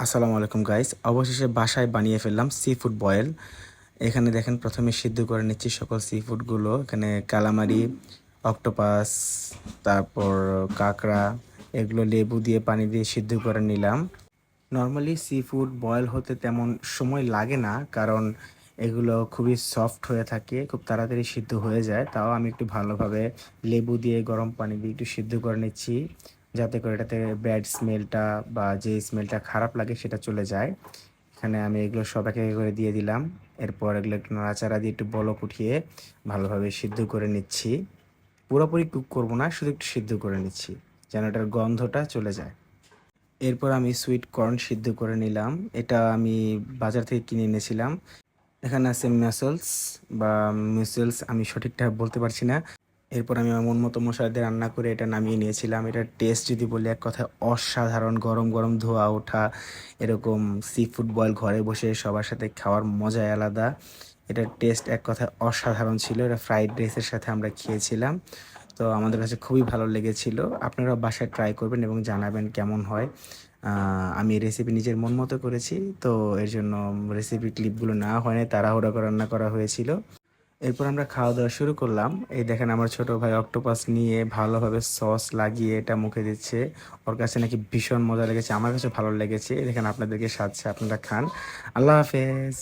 আসসালামু আলাইকুম গাইস, অবশেষে বাসায় বানিয়ে ফেললাম সি ফুড বয়েল। এখানে দেখেন, প্রথমে সিদ্ধ করে নিচ্ছি সকল সি ফুডগুলো। এখানে কালামারি, অক্টোপাস, তারপর কাঁকড়া, এগুলো লেবু দিয়ে পানি দিয়ে সিদ্ধ করে নিলাম। নর্মালি সি ফুড বয়েল হতে তেমন সময় লাগে না, কারণ এগুলো খুবই সফট হয়ে থাকে, খুব তাড়াতাড়ি সিদ্ধ হয়ে যায়। তাও আমি একটু ভালোভাবে লেবু দিয়ে গরম পানি দিয়ে একটু সিদ্ধ করে নিচ্ছি, যাতে করে এটাতে ব্যাড স্মেলটা বা যে স্মেলটা খারাপ লাগে সেটা চলে যায়। এখানে আমি এগুলো সব এক এক করে দিয়ে দিলাম। এরপর এগুলো একটু নাড়াচাড়া দিয়ে একটু বলক উঠিয়ে ভালোভাবে সিদ্ধ করে নিচ্ছি। পুরোপুরি কুক করব না, শুধু একটু সিদ্ধ করে নিচ্ছি যেন এটার গন্ধটা চলে যায়। এরপর আমি সুইট কর্ন সিদ্ধ করে নিলাম। এটা আমি বাজার থেকে কিনে এনেছিলাম। এখানে আছে মাসলস বা মিসেলস, আমি সঠিকটা বলতে পারছি না। এরপর আমি আমার মন মতো মশলা দিয়ে রান্না করে এটা নামিয়ে নিয়েছিলাম। এটার টেস্ট যদি বলি এক কথায় অসাধারণ। গরম গরম ধোয়া ওঠা এরকম সি ফুড বয়েল ঘরে বসে সবার সাথে খাওয়ার মজাই আলাদা। এটার টেস্ট এক কথায় অসাধারণ ছিল। এটা ফ্রাইড রাইসের সাথে আমরা খেয়েছিলাম, তো আমাদের কাছে খুবই ভালো লেগেছিল। আপনারাও বাসায় ট্রাই করবেন এবং জানাবেন কেমন হয়। আমি রেসিপি নিজের মন মতো করেছি, তো এর জন্য রেসিপি ক্লিপগুলো নেওয়া হয়নি, তাড়াহুড়ো করে রান্না করা হয়েছিল। এরপর আমরা খাওয়া দাওয়া শুরু করলাম। এই দেখেন, আমার ছোট ভাই অক্টোপাস নিয়ে ভালোভাবে সস লাগিয়ে এটা মুখে দিচ্ছে। ওর কাছে নাকি ভীষণ মজা লেগেছে, আমার কাছে ভালো লেগেছে। এই দেখেন, আপনাদেরকে সাথে আপনারা খান। আল্লাহ হাফেজ।